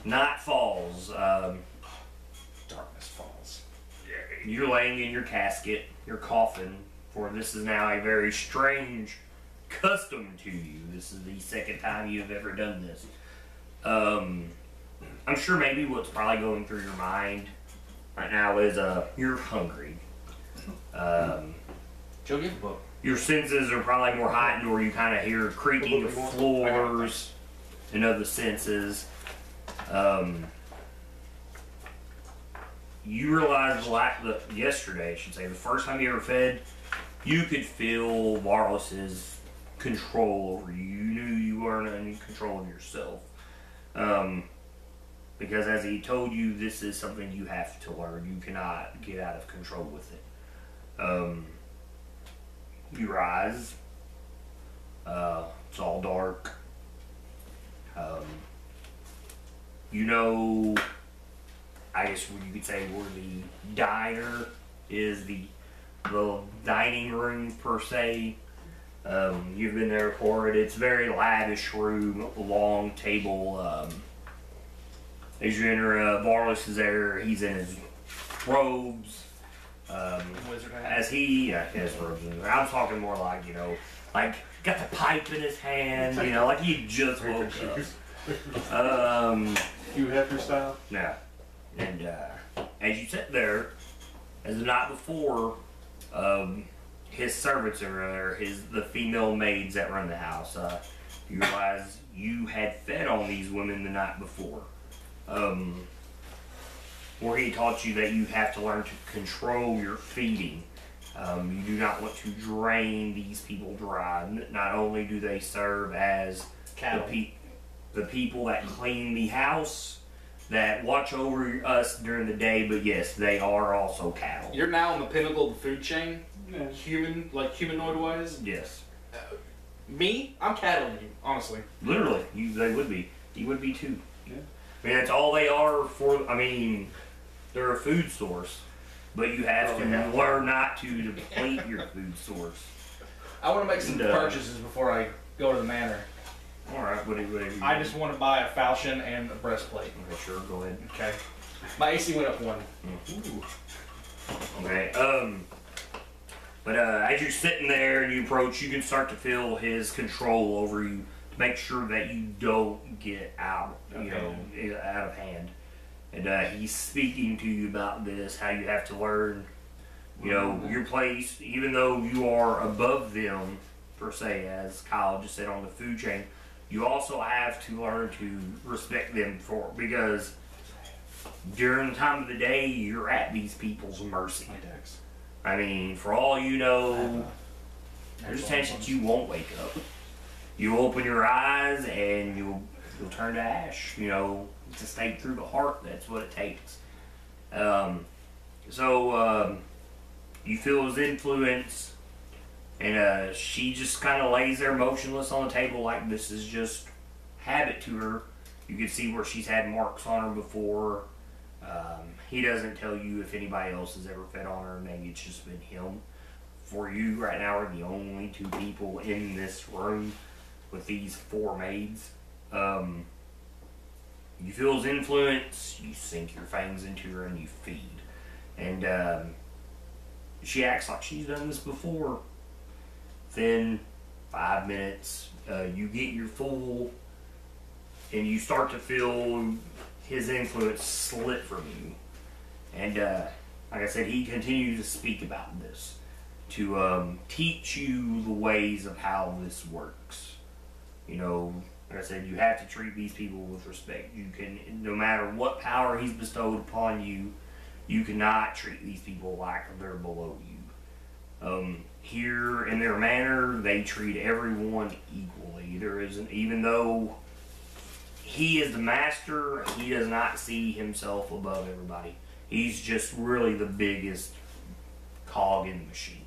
Night falls. Darkness falls. You're laying in your casket, your coffin, for this is now a very strange custom to you. This is the second time you have ever done this. I'm sure maybe what's probably going through your mind right now is you're hungry. Joe, give a book. Your senses are probably more heightened, where you kind of hear creaking of floors and other senses. You realize yesterday, I should say, the first time you ever fed, you could feel Varliss's control over you. You knew you weren't in control of yourself. Because as he told you, this is something you have to learn. You cannot get out of control with it. You rise. It's all dark. You know, I guess what you could say where the diner is, the dining room per se. You've been there for it. It's a very lavish room, long table. As you enter, Varliss is there. He's in his robes. As he has robes in there. I'm talking more like, you know, like got the pipe in his hand, you know, like he just woke up. You heifer style? Yeah. And as you sit there, as the night before, his servants are there, the female maids that run the house. You realize you had fed on these women the night before. Where he taught you that you have to learn to control your feeding. You do not want to drain these people dry. Not only do they serve as the people that clean the house, that watch over us during the day, but yes, they are also cattle. You're now on the pinnacle of the food chain, humanoid wise. Yes. Me, I'm cattle to you, honestly. Literally, they would be. You would be too. Yeah. I mean, that's all they are for. I mean, they're a food source, but you have to learn not to deplete your food source. I want to make some purchases before I go to the manor. All right, whatever. I just want to buy a falchion and a breastplate. Okay, sure, go ahead. Okay. My AC went up 1. Ooh. Okay. But as you're sitting there and you approach, you can start to feel his control over you to make sure that you don't get out, out of hand. And he's speaking to you about this, how you have to learn, your place, even though you are above them, per se, as Kyle just said, on the food chain, you also have to learn to respect them because during the time of the day, you're at these people's mercy. I mean, for all you know, there's a chance that you won't wake up. You'll open your eyes and you'll turn to ash. It's a stake through the heart. That's what it takes. You feel his influence, and she just kind of lays there motionless on the table like this is just habit to her. You can see where she's had marks on her before. He doesn't tell you if anybody else has ever fed on her. Maybe it's just been him. For you right now are the only 2 people in this room with these 4 maids. You feel his influence, you sink your fangs into her and you feed. And she acts like she's done this before. Then 5 minutes, you get your full, and you start to feel his influence slip from you. And like I said, he continues to speak about this to teach you the ways of how this works. Like I said, you have to treat these people with respect. You can, no matter what power he's bestowed upon you, you cannot treat these people like they're below you. Here in their manor, they treat everyone equally. There isn't, even though he is the master, he does not see himself above everybody. He's just really the biggest cog in the machine.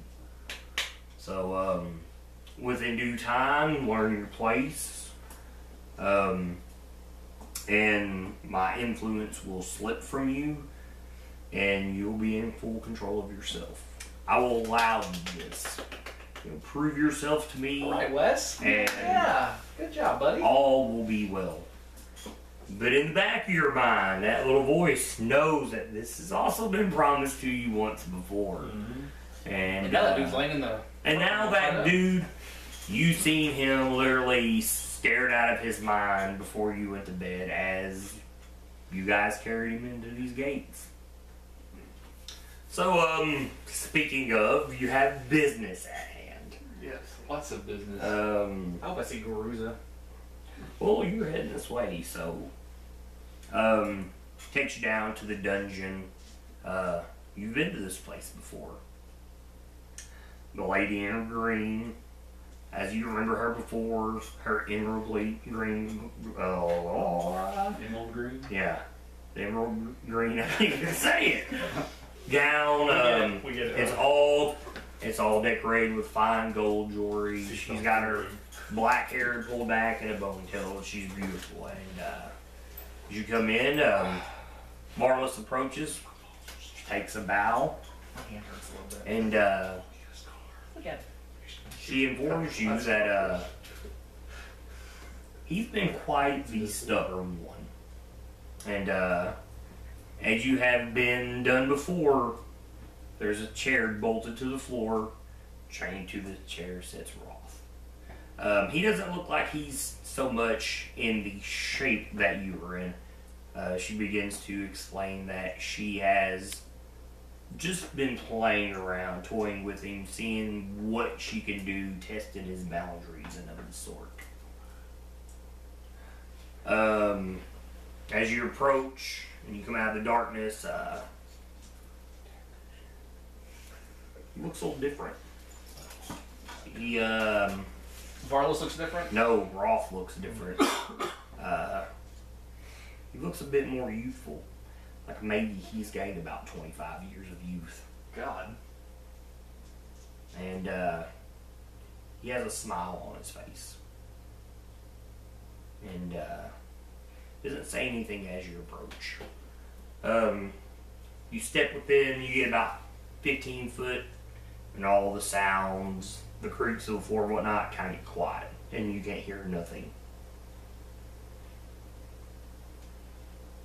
So, within due time, learn your place. And my influence will slip from you, and you'll be in full control of yourself. I will allow you this. Prove yourself to me. All right, Wes. And yeah, good job, buddy. all will be well. But in the back of your mind, that little voice knows that this has also been promised to you once before. And now that dude's laying in the... And now that dude, you seen him literally scared out of his mind before you went to bed as you guys carried him into these gates. So, speaking of, you have business at hand. Yes, lots of business. I hope I see Garuza. Well, you're heading this way, so takes you down to the dungeon. You've been to this place before. The lady in green, as you remember her before, her emerald green. Emerald green? Yeah, the emerald green. I can't even say it. Gown. We get it. It's all decorated with fine gold jewelry. She's got her black hair pulled back and a ponytail. She's beautiful. And as you come in, Varliss approaches, takes a bow, My hand hurts a little bit. and Look at it. she informs you that he's been quite the stubborn one. And as you have been done before, there's a chair bolted to the floor. Chained to the chair sits Roth. He doesn't look like he's so much in the shape that you were in. She begins to explain that she has just been playing around, toying with him, seeing what she can do, testing his boundaries and of the sort. As you approach and you come out of the darkness, he looks a little different. He, Varliss looks different? no, Roth looks different. He looks a bit more youthful. Like maybe he's gained about 25 years of youth. God. And he has a smile on his face. And doesn't say anything as you approach. You step within, you get about 15 foot, and all the sounds, the creaks of the floor and whatnot, kind of get quiet. And you can't hear nothing.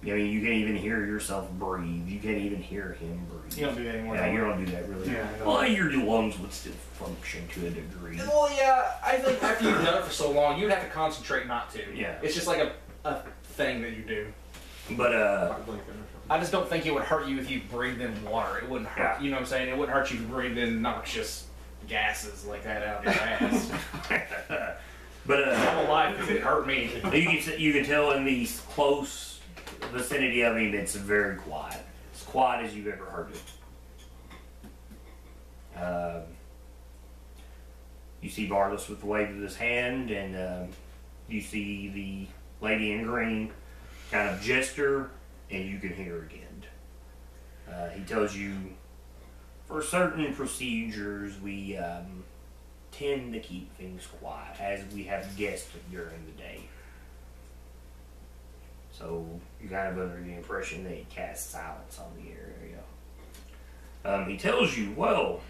I mean, you can't even hear yourself breathe. You can't even hear him breathe. You don't do that anymore. Yeah, you don't do that really. Yeah, I don't. Well, your lungs would still function to a degree. Well, yeah, I think after you've done it for so long, you'd have to concentrate not to. Yeah. It's just like a thing that you do. But, I just don't think it would hurt you if you breathed in water. It wouldn't hurt. Yeah. You know what I'm saying? It wouldn't hurt you if you breathed in noxious gases like that out of your ass. but, I'm alive because it hurt me. you can tell in the close vicinity of him, it's very quiet. As quiet as you've ever heard it. You see Varliss with the wave of his hand, and you see the lady in green kind of gesture, and you can hear again. He tells you, for certain procedures, we tend to keep things quiet, as we have guests during the day. So you kind of under the impression that he casts silence on the area. He tells you, well,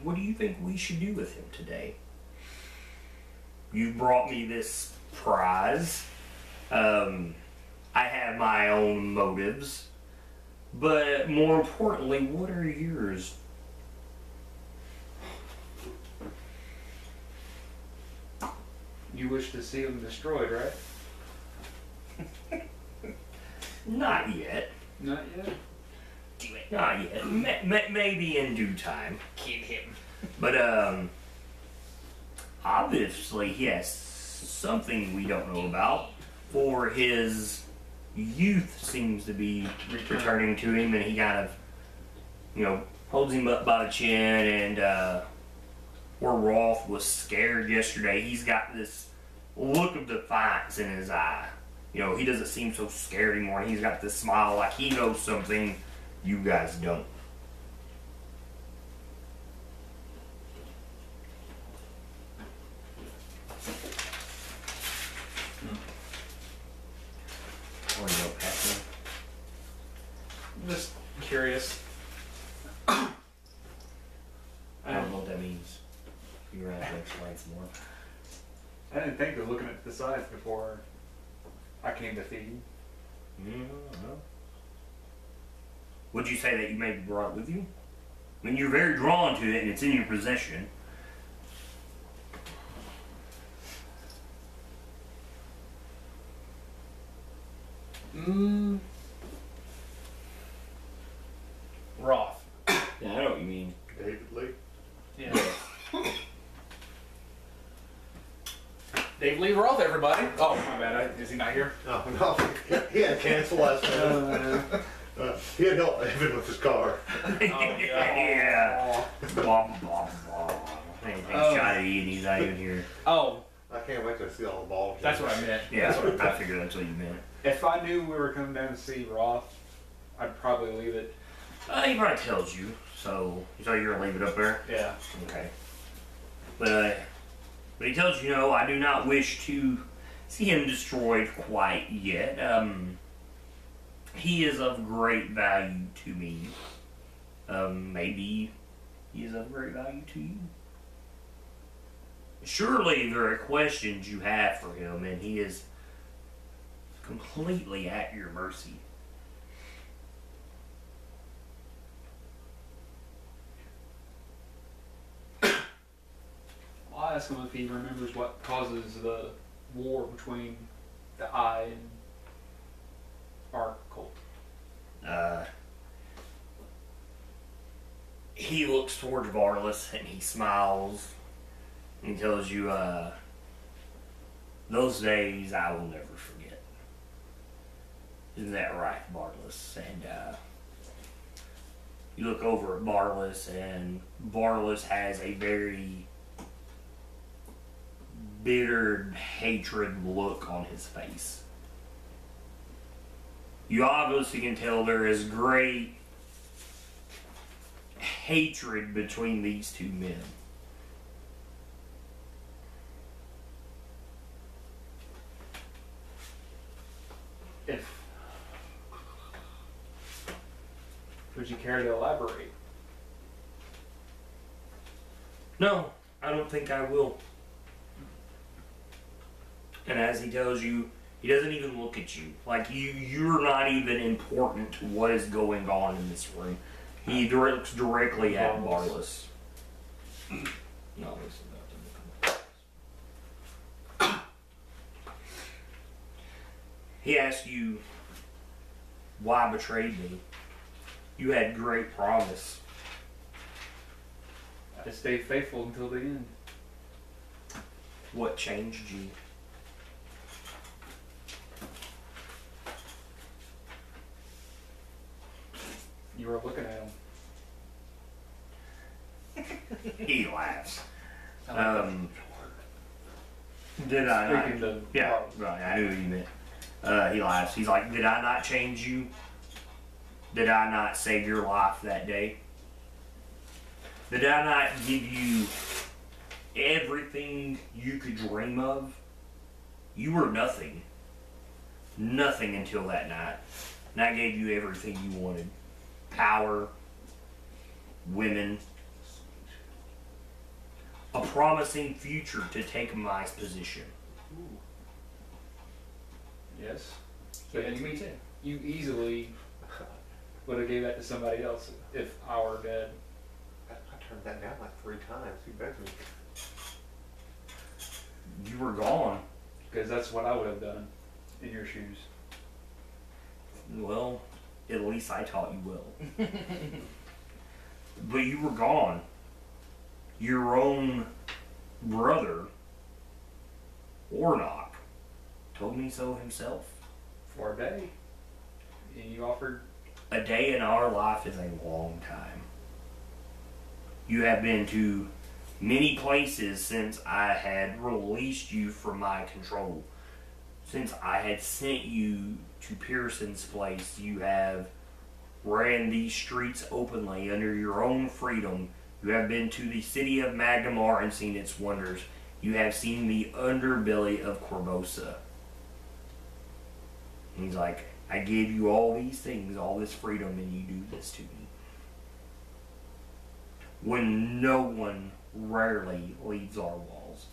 what do you think we should do with him today? You brought me this prize. I have my own motives. But more importantly, what are yours? You wish to see him destroyed, right? Not yet. Not yet. Do it. Not yet. Maybe in due time. Kid him. But, obviously he has something we don't know about. For his youth seems to be returning to him, and he kind of, holds him up by the chin, and, where Roth was scared yesterday, he's got this look of defiance in his eye. He doesn't seem so scared anymore. He's got this smile like he knows something you guys don't. Want to go past I'm just curious. I don't know what that means. You're going to have to explain some more. I didn't think of looking at the sides before I came to feed. Would you say that you maybe brought it with you? I mean, you're very drawn to it and it's in your possession. Roth. Yeah, I know what you mean. David Lee. Yeah. Dave Lee Roth, everybody. Oh, my bad. Is he not here? Oh, no. He had to cancel last minute. He had help even with his car. Yeah. Blah, blah, blah. Anything shot at you and he's not even here. Oh, I can't wait to see all the balls. that's what I meant. Yeah, I figured that's what you meant. If I knew we were coming down to see Roth, I'd probably leave it. He probably tells you, so you're gonna leave it up there? Yeah. Okay. But he tells you, no, I do not wish to see him destroyed quite yet. He is of great value to me. Maybe he is of great value to you. Surely there are questions you have for him, and he is completely at your mercy. I'll ask him if he remembers what causes the war between the Eye and our cult. He looks towards Varliss and he smiles and he tells you, those days I will never forget. Isn't that right, Varliss? And you look over at Varliss, and Varliss has a very bitter hatred look on his face. You obviously can tell there is great hatred between these two men. Would you care to elaborate? No, I don't think I will. And as he tells you, he doesn't even look at you. Like you're not even important to what is going on in this room. He looks directly at Varliss. No, this is not. He asks you, why betrayed me? You had great promise. I stayed faithful until the end. What changed you? You were looking at him. He laughs. Did I not? Speaking to Yeah, right. I knew what you meant. He laughs. He's like, did I not change you? Did I not save your life that day? Did I not give you everything you could dream of? You were nothing. Nothing until that night. And I gave you everything you wanted. Power, women, a promising future to take my position. Yes. Yeah, it's me too. You easily would have gave that to somebody else if I were dead. I turned that down like 3 times. He begged me. You were gone. Because that's what I would have done in your shoes. Well, at least I taught you well. But you were gone. Your own brother, Ornock, told me so himself. For a day. And you offered. A day in our life is a long time. You have been to many places since I had released you from my control. Since I had sent you to Pearson's place, you have ran these streets openly under your own freedom. You have been to the city of Magdamar and seen its wonders. You have seen the underbelly of Corvosa. And he's like, I gave you all these things, all this freedom, and you do this to me. When no one rarely leaves our walls.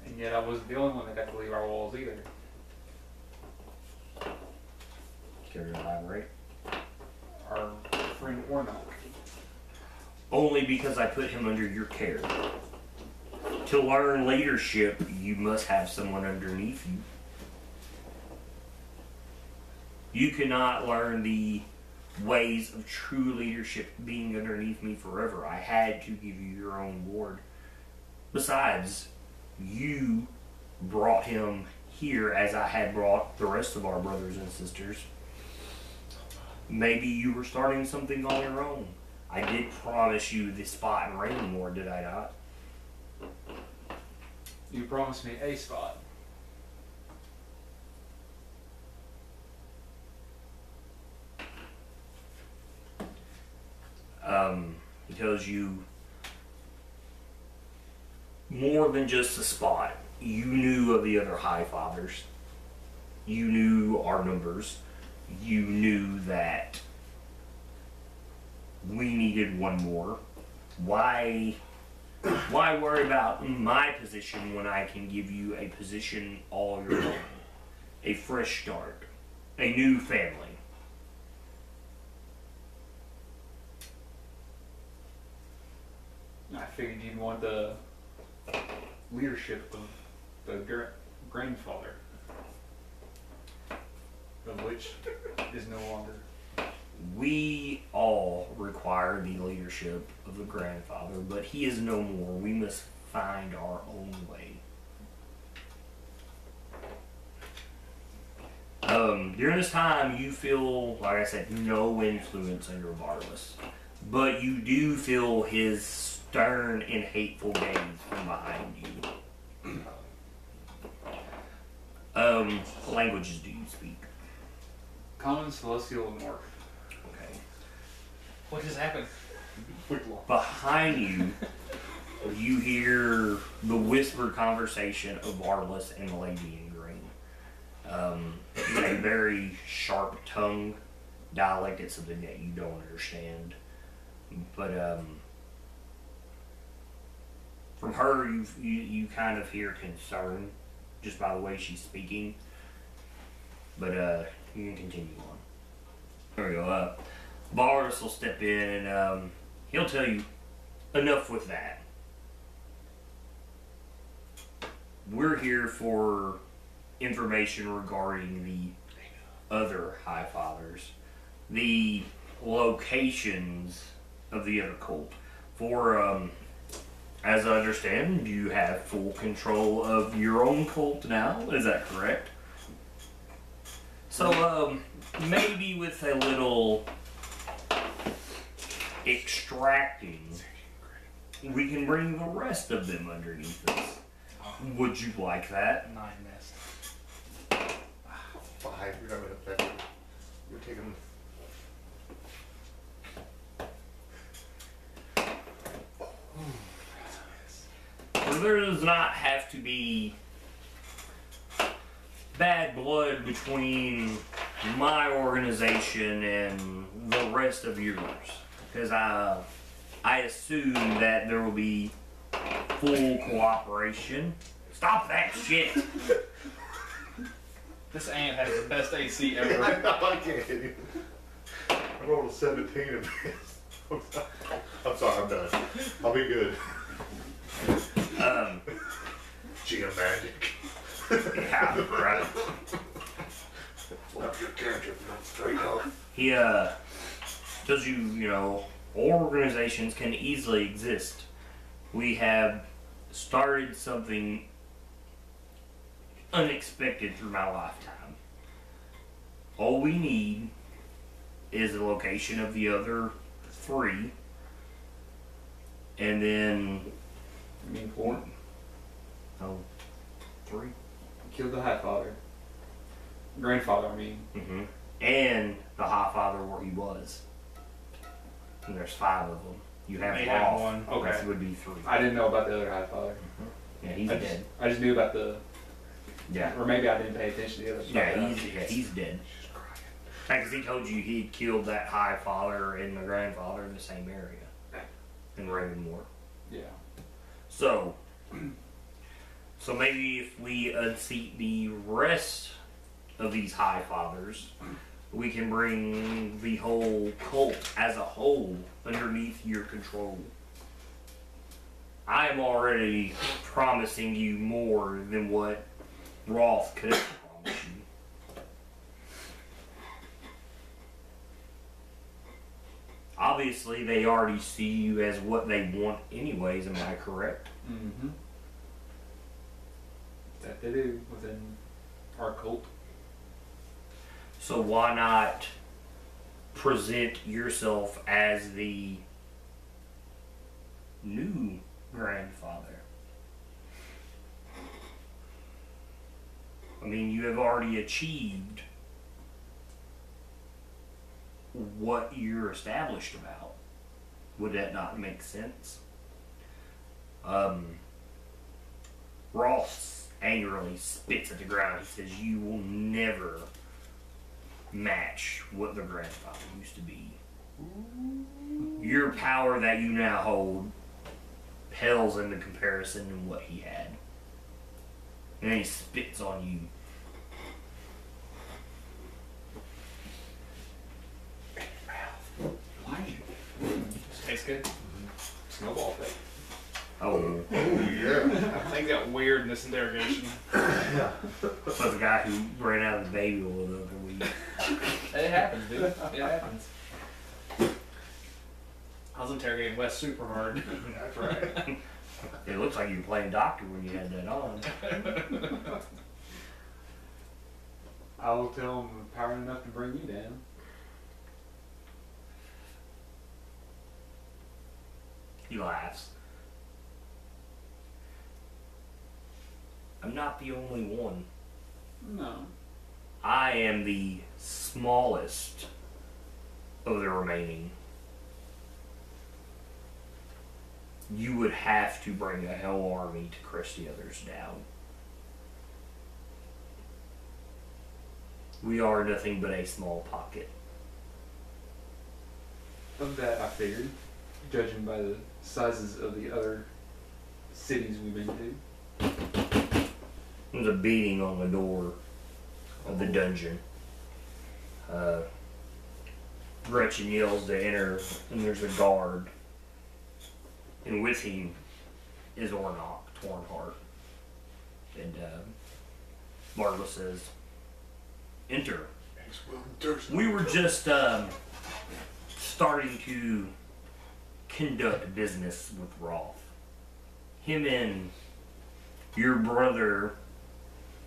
And yet I wasn't the only one that got to leave our walls either. Care to elaborate? Our friend Ornock. Only because I put him under your care. To learn leadership, you must have someone underneath you. You cannot learn the ways of true leadership being underneath me forever. I had to give you your own ward. Besides, you brought him here as I had brought the rest of our brothers and sisters. Maybe you were starting something on your own. I did promise you the spot in Rain Ward, did I not? You promised me a spot. He tells you more than just a spot. You knew of the other High Fathers. You knew our numbers. You knew that we needed one more. Why worry about my position when I can give you a position all your own? A fresh start. A new family. I figured you'd want the leadership of the grandfather, of which is no longer. We all require the leadership of the grandfather, but he is no more. We must find our own way. During this time, you feel, like I said, no influence under Varliss, but you do feel his stern and hateful gaze from behind you. What languages do you speak? Common, Celestial, and North. Okay. What just happened? Behind you, you hear the whispered conversation of Varliss and the lady in green. A very sharp-tongued dialect. It's something that you don't understand. But from her, you kind of hear concern just by the way she's speaking. But you can continue on. There we go. Varliss will step in and he'll tell you enough with that. We're here for information regarding the other High Fathers, the locations of the other cult. For, as I understand, you have full control of your own cult now, is that correct? So, maybe with a little extracting, we can bring the rest of them underneath us. Would you like that? 9 missed. 5. You're not gonna hit. You're taking. Well, there does not have to be bad blood between my organization and the rest of yours, because I assume that there will be full cooperation. Stop that shit! This ant has the best AC ever. I know, I can't hit you. I rolled a 17 and missed. I'm sorry, I'm done. I'll be good. Geomagic. Yeah, right. Love your character, not straight up. He tells you, you know, organizations can easily exist. We have started something unexpected through my lifetime. All we need is the location of the other 3, and then You mean 4? oh, 3. Killed the High Father. Grandfather, I mean. Mm-hmm. And the High Father where he was. And there's 5 of them. You have They have Roth. 1. Okay. That would be 3. I didn't know about the other High Father. Yeah, he's dead. I just knew about the. Yeah. Or maybe I didn't pay attention to the other stuff. Yeah, he's dead. Because he told you he'd killed that High Father and the grandfather in the same area. In Ravenmore. Yeah. So, So maybe if we unseat the rest of these High Fathers, we can bring the whole cult as a whole underneath your control. I am already promising you more than what Roth could ever promise you. Obviously, they already see you as what they want anyways, am I correct? Mm-hmm. That they do within our cult. So why not present yourself as the new grandfather? I mean, you have already achieved what you're established about. Would that not make sense? Roth angrily spits at the ground. He says, "You will never match what the grandfather used to be. Your power that you now hold pales into comparison to what he had." And then he spits on you. Tastes good. Snowball thing. Oh, Yeah. Things got weird in this interrogation. Yeah. so the guy who ran out of the baby oil the other week. It happens, dude. It happens. I was interrogating Wes super hard. That's right. It looks like you were playing doctor when you had that on. I will tell him I'm power enough to bring you down. He laughs. I'm not the only one. No. I am the smallest of the remaining. You would have to bring a hell army to crush the others down. We are nothing but a small pocket. Of that, I figured, judging by the sizes of the other cities we've been to. There's a beating on the door of the dungeon. Gretchen yells to enter, and there's a guard. And with him is Ornock, Tornheart. And Varliss says, "Enter." We were just starting to conduct business with Roth. Him and your brother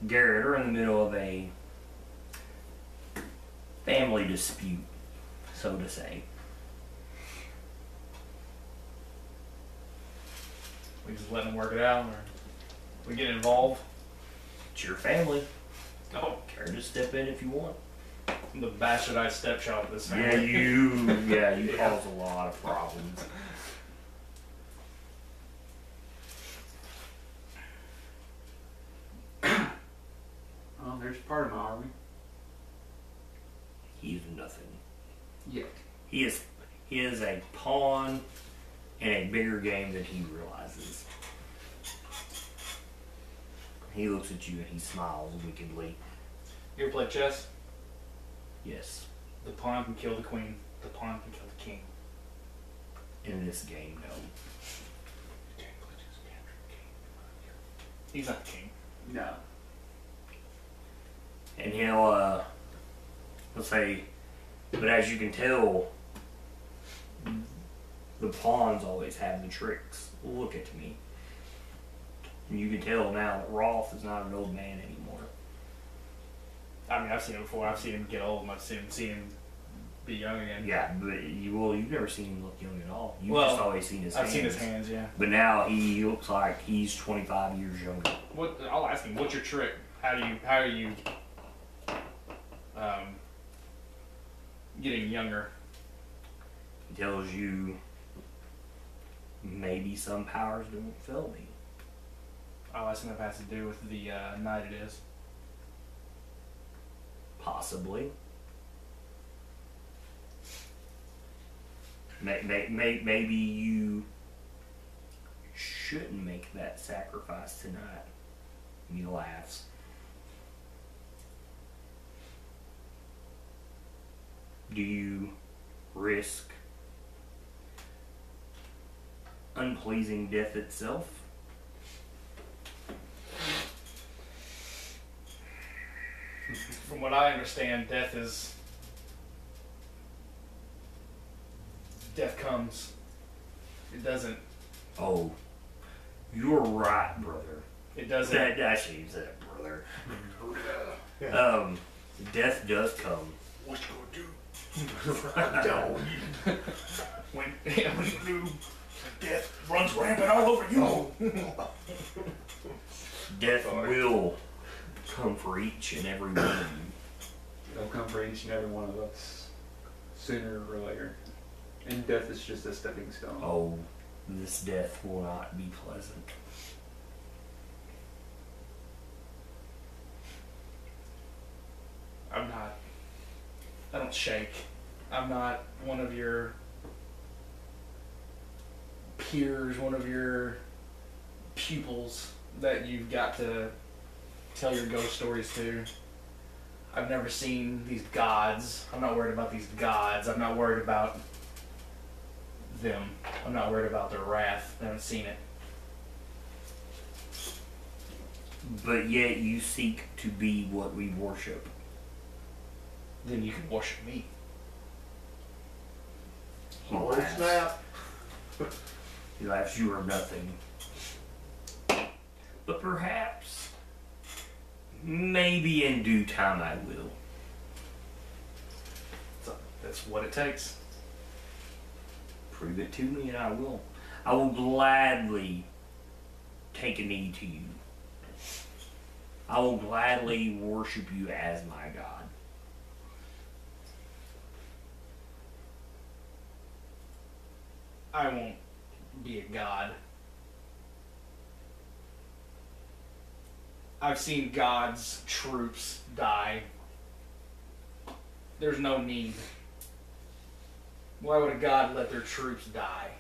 Garrot are in the middle of a family dispute, so to say. We just let them work it out, or we get involved. It's your family. Oh, Care to step in if you want. I'm the bastardized stepchild of this Yeah, family. you cause a lot of problems. Well, there's part of my army. He's nothing. Yet. He is a pawn in a bigger game than he realizes. He looks at you and he smiles wickedly. You ever play chess? Yes. The pawn can kill the queen. The pawn can kill the king. In this game, no. He's not the king. No. And he'll say, but as you can tell, the pawns always have the tricks. Look at me. And you can tell now that Roth is not an old man anymore. I mean, I've seen him before. I've seen him get old, and I've seen him be young again. Yeah, but you've never seen him look young at all. You've Well, just always seen his hands. I've seen his hands, yeah. But now he looks like he's 25 years younger. What? I'll ask him. What's your trick? How are you getting younger? He tells you maybe some powers don't fail me. I'll ask him if it has to do with the night it is. Possibly. Maybe you shouldn't make that sacrifice tonight. He laughs. Do you risk unpleasing death itself? From what I understand, death comes. It doesn't. Oh, you're right, brother. It doesn't. I should use that, brother. Yeah. Death does come. What you gonna do? I'm down. When you do, death runs rampant all over you. Death Sorry. will come for each and every one of you. They'll come for each and every one of us, sooner or later. And death is just a stepping stone. Oh, this death will not be pleasant. I don't shake. I'm not one of your peers, one of your pupils that you've got to tell your ghost stories to. I've never seen these gods. I'm not worried about these gods. I'm not worried about them. I'm not worried about their wrath. I haven't seen it. But yet you seek to be what we worship. Then you can worship me. He Oh, laughs. snap. He laughs, you are nothing. But perhaps, maybe in due time I will. So that's what it takes. Prove it to me and I will. I will gladly take a knee to you. I will gladly worship you as my God. I won't be a god. I've seen God's troops die. There's no need. Why would a god let their troops die?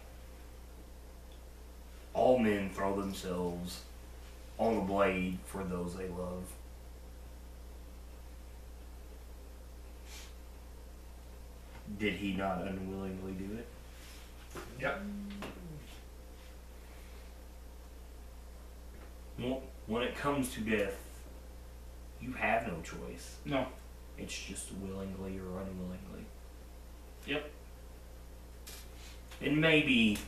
All men throw themselves on the blade for those they love. Did he not unwillingly do it? Yep. Well, when it comes to death, you have no choice. No. It's just willingly or unwillingly. Yep. And maybe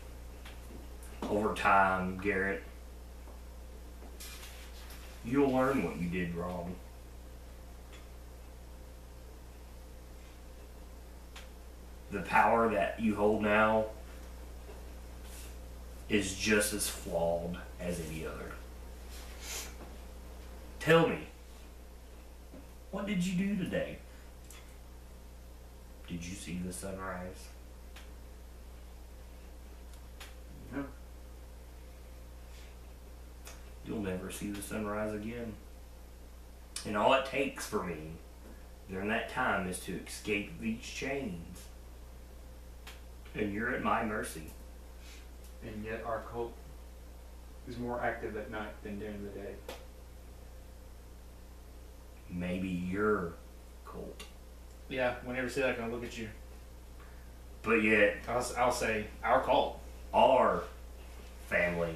over time, Garrett, you'll learn what you did wrong. The power that you hold now is just as flawed as any other. Tell me, what did you do today? Did you see the sunrise? No. You'll never see the sunrise again. And all it takes for me during that time is to escape these chains. And you're at my mercy. And yet our cult is more active at night than during the day. Maybe you're cold. Yeah, whenever you say that, I'm going to look at you. But yet, I'll say, our cult. our family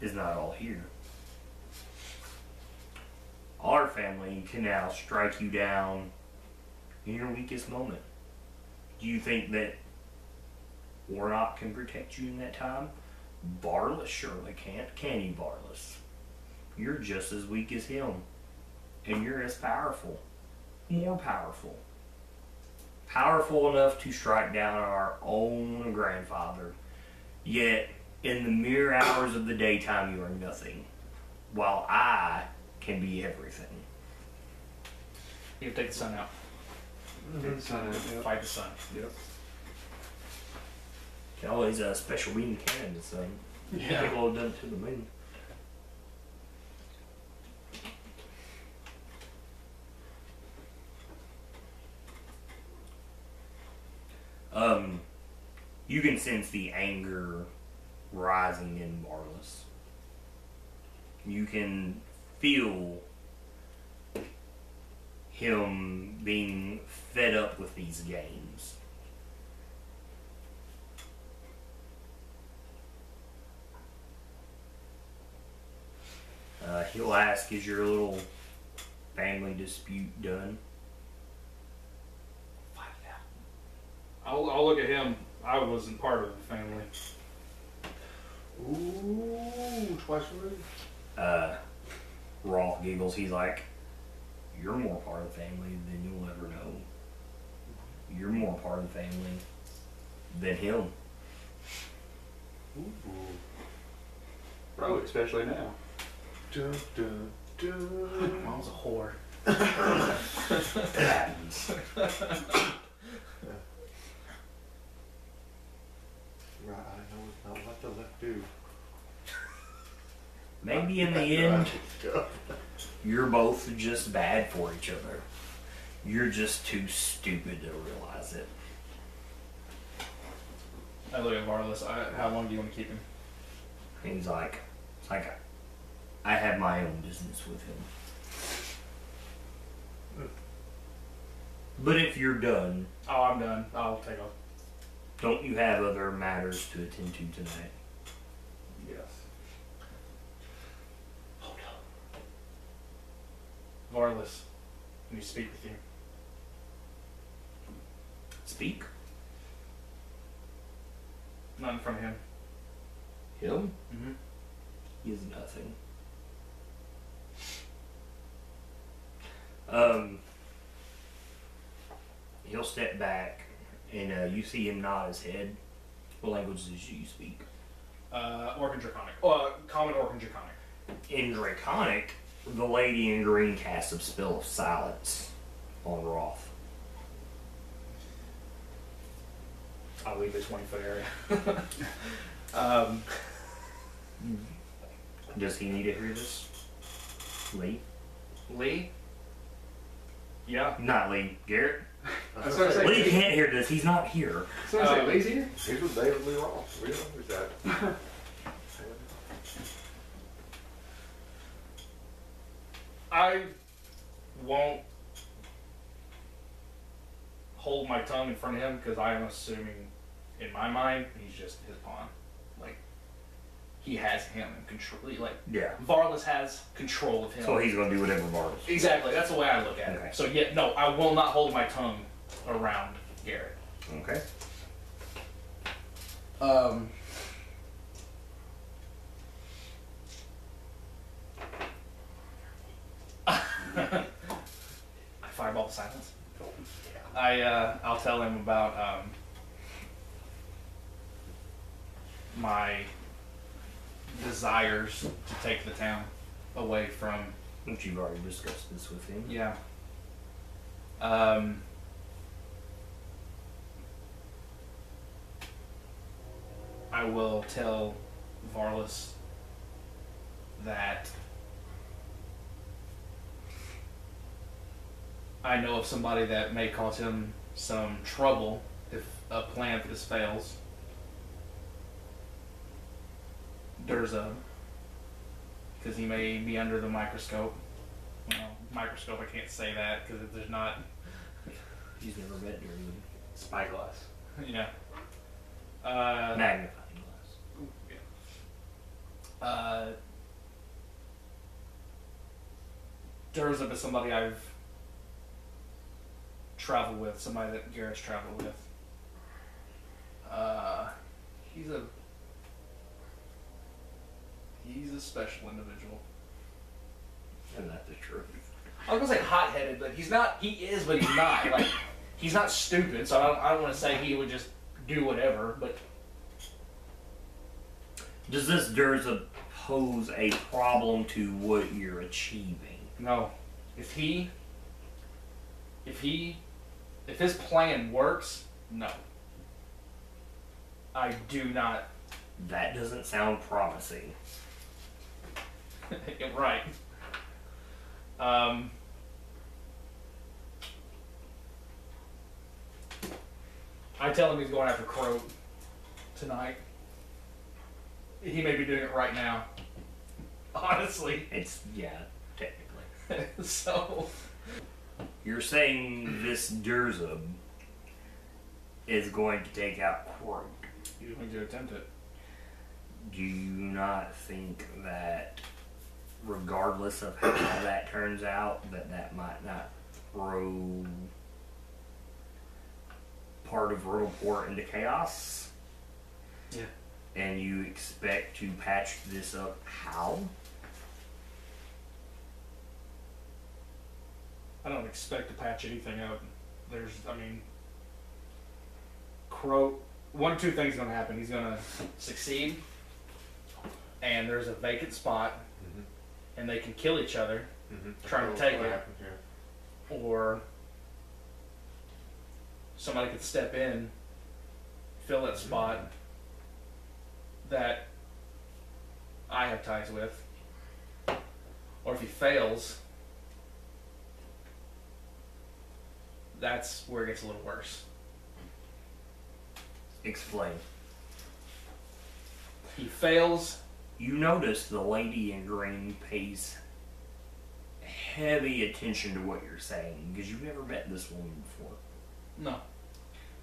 is not all here. Our family can now strike you down in your weakest moment. Do you think that Warnock can protect you in that time? Varliss surely can't. Can you, Varliss? You're just as weak as him. And you're as powerful. More powerful. Powerful enough to strike down our own grandfather. Yet, in the mere hours of the daytime, you are nothing. While I can be everything. You can take the sun out. Take the sun out, yep. Fight the sun. Yep. Can always special beam cannon to sun. Yeah. People have done it to the moon. You can sense the anger rising in Varliss. You can feel him being fed up with these games. He'll ask, is your little family dispute done? I'll look at him. I wasn't part of the family. Ooh, twice already. Roth giggles. He's like, you're more part of the family than you'll ever know. You're more part of the family than him. Ooh. Probably, especially now. Dun, dun, dun. Mom's a whore. It happens. Right, I know it's not what the left do. Maybe in the end, you're both just bad for each other. You're just too stupid to realize it. I look at Varliss. How long do you want to keep him? And he's like, it's like I have my own business with him. But if you're done, Oh, I'm done. I'll take off. don't you have other matters to attend to tonight? Yes. Hold up. Varliss, can you speak with you? Speak. Not in front of him. Him? Mm-hmm. He is nothing. He'll step back, and you see him nod his head. What languages do you speak? Orc and Draconic. Common Orc and Draconic. In Draconic, the lady in green casts a spell of silence on Roth. I'll leave this 20-foot area. Does he need to hear this? Lee? Lee? Yeah. Not Lee. Garrett? That's what I say. Lee can't hear this. He's not here. That's what I say. Lee's here. Here's what David Lee Roth. Really? Who's that? I won't hold my tongue in front of him because I am assuming, in my mind, he's just his pawn. Like, he has him in control. Like, Yeah. Varliss has control of him. So he's going to do whatever Varliss. Exactly. That's the way I look at Okay. it. So, yeah, no, I will not hold my tongue around Garrett. Okay. I fireball the silence. I'll tell him about my desires to take the town away from. But you've already discussed this with him. Yeah. I will tell Varliss that I know of somebody that may cause him some trouble if a plan like this fails. Durza, because he may be under the microscope. Well, microscope, I can't say that because there's not. He's never met Durlin. Spyglass. Yeah. Magnifying glass. Durza is somebody I've traveled with, somebody that Garrett's traveled with. He's a special individual. And that's the truth. I was gonna say hot-headed, but he's not. He is, but he's not. Like, he's not stupid. So I don't want to say he would just do whatever. But Does this Durza pose a problem to what you're achieving? no, if his plan works, no, I do not. That doesn't sound promising. Right. I tell him he's going after Crow tonight. He may be doing it right now. Honestly. It's, yeah, technically. So, You're saying this Durzub is going to take out Croak. he's going to attempt it. Do you not think that, regardless of how that turns out, that might not throw part of Riddleport into chaos? Yeah. And you expect to patch this up how? I don't expect to patch anything up. Crow, one or two things are going to happen. He's going to succeed, and there's a vacant spot, and they can kill each other trying to take it. Or somebody could step in, fill that spot that I have ties with. Or if he fails, that's where it gets a little worse. Explain. He fails. You notice the lady in green pays heavy attention to what you're saying because you've never met this woman before. No.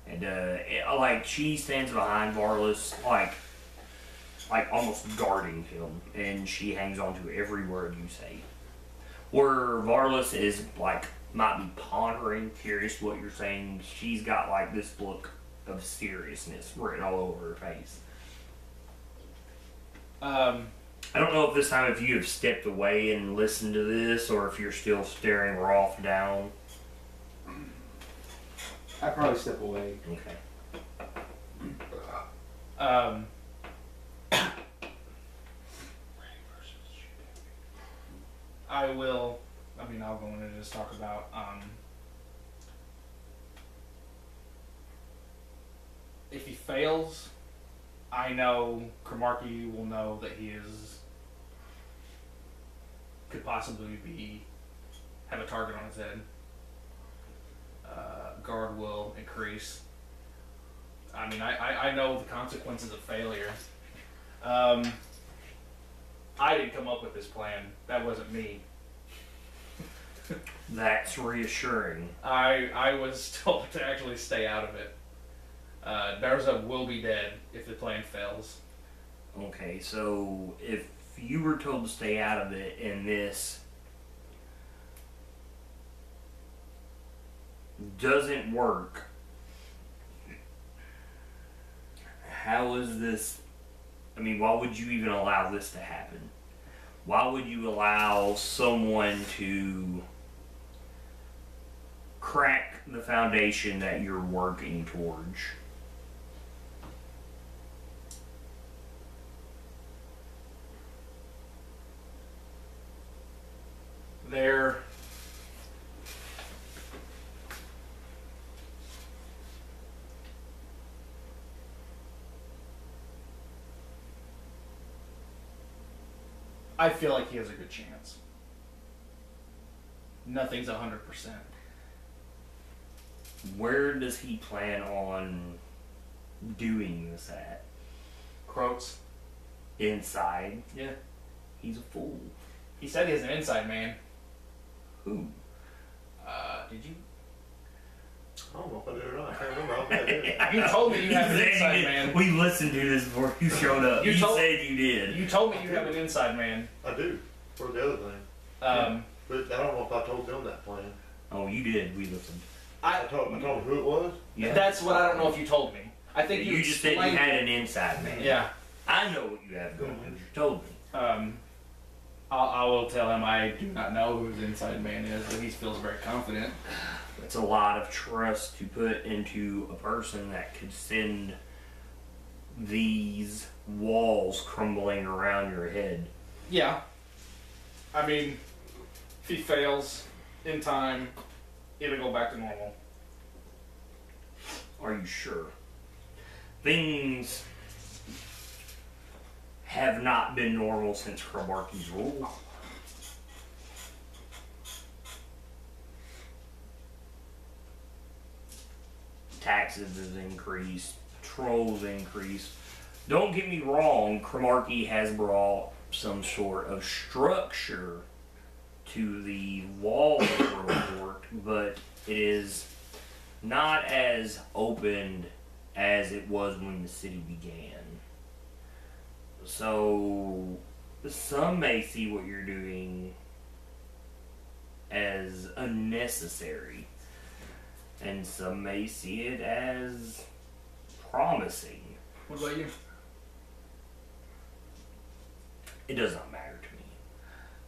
And like she stands behind Varliss, like almost guarding him, and she hangs on to every word you say. Where Varliss is like might be pondering, curious what you're saying. She's got like this look of seriousness written all over her face. I don't know if this time if you have stepped away and listened to this, or if you're still staring Roth down. I probably step away. Okay. I'll go in and just talk about, if he fails, I know Cromartie will know that he could possibly have a target on his head. Guard will increase. I know the consequences of failure. I didn't come up with this plan. That wasn't me. That's reassuring. I was told to actually stay out of it. Darza will be dead if the plan fails. Okay, so if you were told to stay out of it and this doesn't work, how is this? Why would you even allow this to happen? Why would you allow someone to crack the foundation that you're working towards? I feel like he has a good chance. Nothing's 100%. Where does he plan on doing this at? Croats. Inside? Yeah. He's a fool. He said he has an inside man. Who? Did you? I don't know if I did or not. I can't remember. I bet I did. You told me you have an inside man. We listened to this before you showed up. You said you did. You told me you have an inside man. I do. For the other thing. But I don't know if I told them that plan. Oh, you did. We listened. I told them who it was? Yeah. That's what I don't know if you told me. I think you just said you had an inside man. Yeah. I know what you have going on. You told me. I will tell him I do not know who his inside man is, but he feels very confident. It's a lot of trust to put into a person that could send these walls crumbling around your head. Yeah. If he fails in time, it'll go back to normal. Are you sure? Things have not been normal since Cromartie's rule. Taxes has increased, trolls increased. Don't get me wrong, Cromartie has brought some sort of structure to the wall of the fort, but it is not as open as it was when the city began. So some may see what you're doing as unnecessary, and some may see it as promising. What about you? It does not matter to me.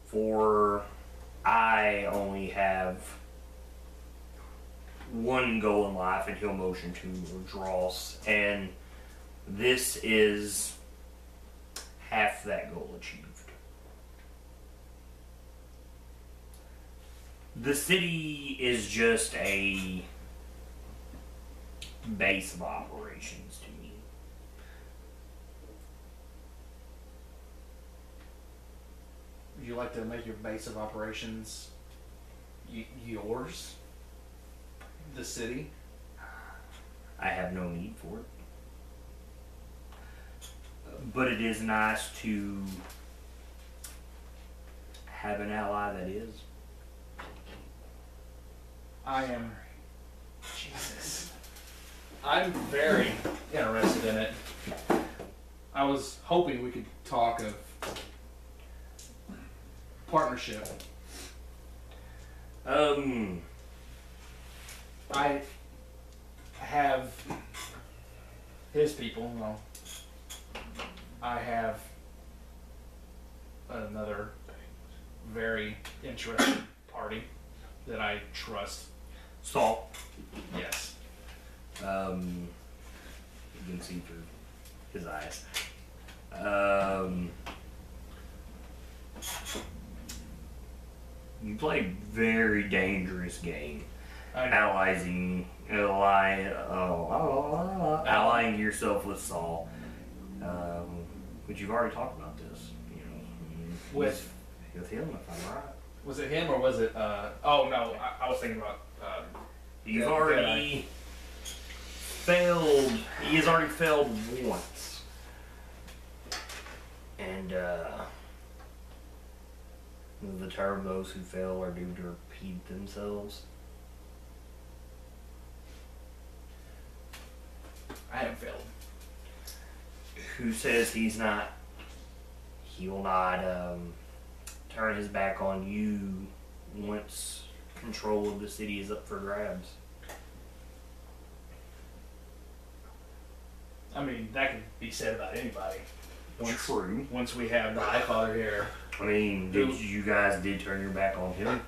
For I only have one goal in life, and he'll motion to Roth, and this is half that goal achieved. The city is just a base of operations to me. Would you like to make your base of operations yours? The city? I have no need for it. But it is nice to have an ally that is. I am. Jesus. I'm very interested in it. I was hoping we could talk of partnership. I have his people. Well, I have another very interesting party that I trust. Saul. Yes. You can see through his eyes. You play a very dangerous game. Allying yourself with Saul. But you've already talked about this, you know, with him, if I'm right. Was it him or was it? Oh no, I was thinking about. You've already failed. He has already failed once, and the term "those who fail are doomed to repeat themselves." I haven't failed. Who says he will not turn his back on you once control of the city is up for grabs? I mean, that could be said about anybody. True. Once we have the Highfather here. I mean, you guys did turn your back on him?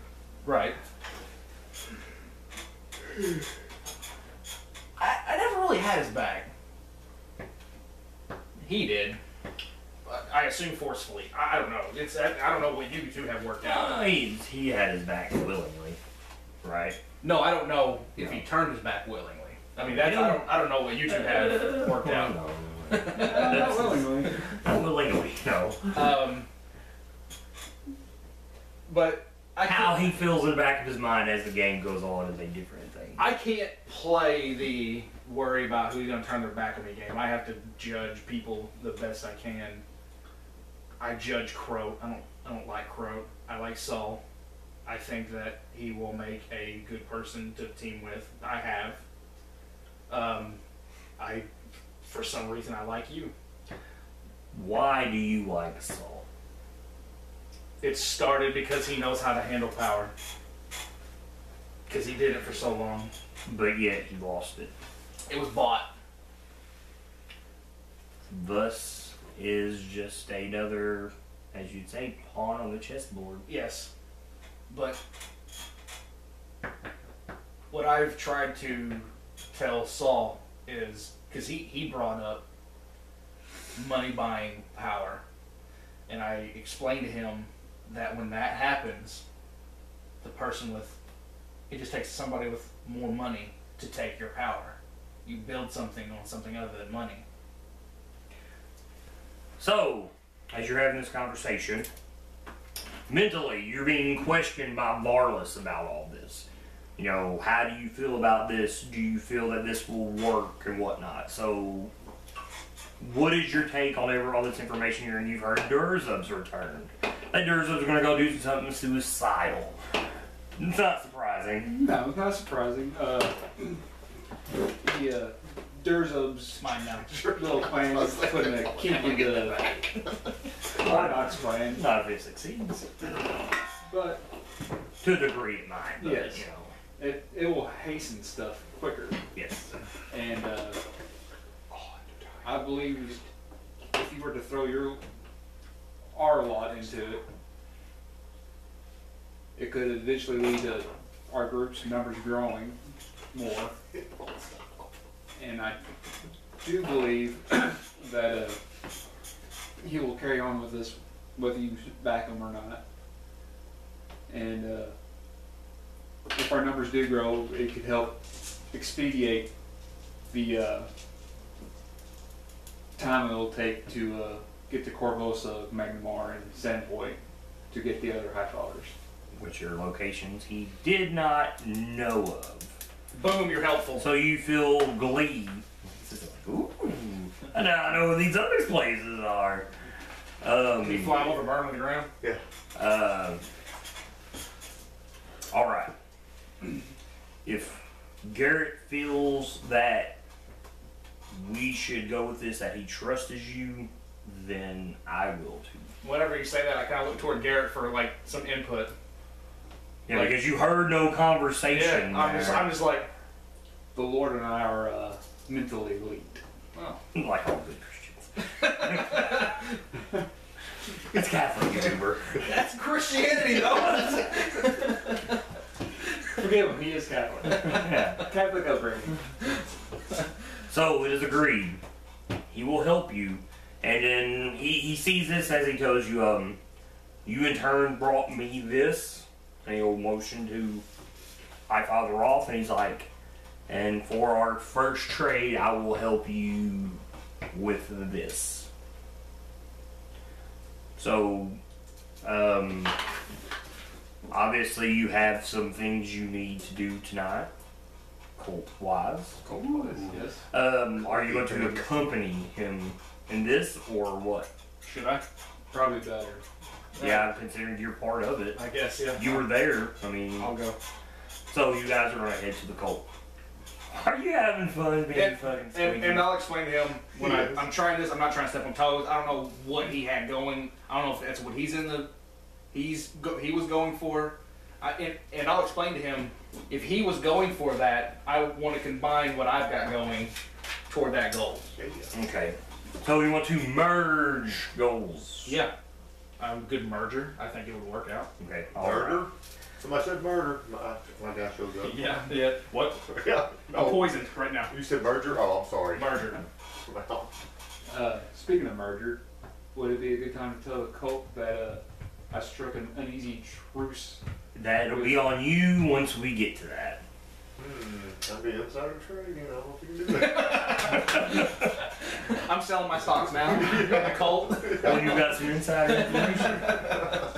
Right. I never really had his back. He did. I assume forcefully. I don't know. I don't know what you two have worked out. He had his back willingly, right? No, I don't know if he turned his back willingly. I mean, I don't know what you two have worked out. No. Not willingly. Not willingly, no. But how he feels in the back of his mind as the game goes on is a different thing. I can't play the worry about who's going to turn their back on me game. I have to judge people the best I can. I judge Croat. I don't like Croat. I like Saul. I think that he will make a good person to team with. I have. For some reason, I like you. Why do you like Saul? It started because he knows how to handle power. Because he did it for so long. But yet he lost it. It was bought. Thus is just another, as you'd say, pawn on the chessboard. Yes. But what I've tried to tell Saul is, because he brought up money buying power, and I explained to him that when that happens, it just takes somebody with more money to take your power. You build something on something other than money. So, as you're having this conversation, mentally you're being questioned by Varliss about all this. You know, how do you feel about this? Do you feel that this will work and whatnot? So, what is your take on all this information here? And you've heard Durzub's returned. That Durzub's gonna go do something suicidal. It's not surprising. No, it's not surprising. Durzub's Mine now. little plan is putting a kink into Warnock's plan. Not if it succeeds. But To a degree it might, but Yes. you know. it will hasten stuff quicker. Yes. And I believe if you were to throw our lot into it, it could eventually lead to our group's numbers growing more. And I do believe that he will carry on with this, whether you back him or not. And if our numbers do grow, it could help expedite the time it'll take to get to Corvosa, Magnamar, and Sandpoint to get the other High Fathers. Which are locations he did not know of. Boom, you're helpful. So you feel glee. It's just like, ooh, and now I know where these other places are. You fly them over, burn them to the ground? Yeah. Alright. If Garrot feels that we should go with this, that he trusts you, then I will too. Whenever you say that, I kind of look toward Garrot for like some input. Yeah, because you heard no conversation. Yeah, I'm just like, The Lord and I are mentally elite. well, like all good Christians. It's Catholic YouTuber. that's Christianity though. Forgive him, he is Catholic. Yeah. Catholic upbringing. So it is agreed. He will help you, and then he sees this as he tells you. You in turn brought me this, and he'll motion to High Father Roth, and he's like, and for our first trade, I will help you with this. So, obviously, you have some things you need to do tonight, cult-wise. Yes. Are you going to accompany him in this, or what? Should I? Probably better. Yeah, I'm considering you're part of it. I guess, yeah. You were there. I mean, I'll go. so you guys are going to head to the cult. Are you having fun being fucking sweet? And I'll explain to him when I'm trying this. I'm not trying to step on toes. I don't know what he had going. I don't know if that's what he was going for. And I'll explain to him if he was going for that. I want to combine what I've got going toward that goal. Okay. So we want to merge goals. Yeah, good merger. I think it would work out. Okay. Murder? Somebody said murder. My guy shows up. Yeah. What? Yeah. I'm Oh, poisoned right now. you said merger? Oh, I'm sorry. Merger. Well, Speaking of merger, would it be a good time to tell the cult that I struck an uneasy truce? That'll be on you once we get to that. that'd be insider trading. I don't know if you can do that. I'm selling my stocks now. The cult. Oh, you got some insider information?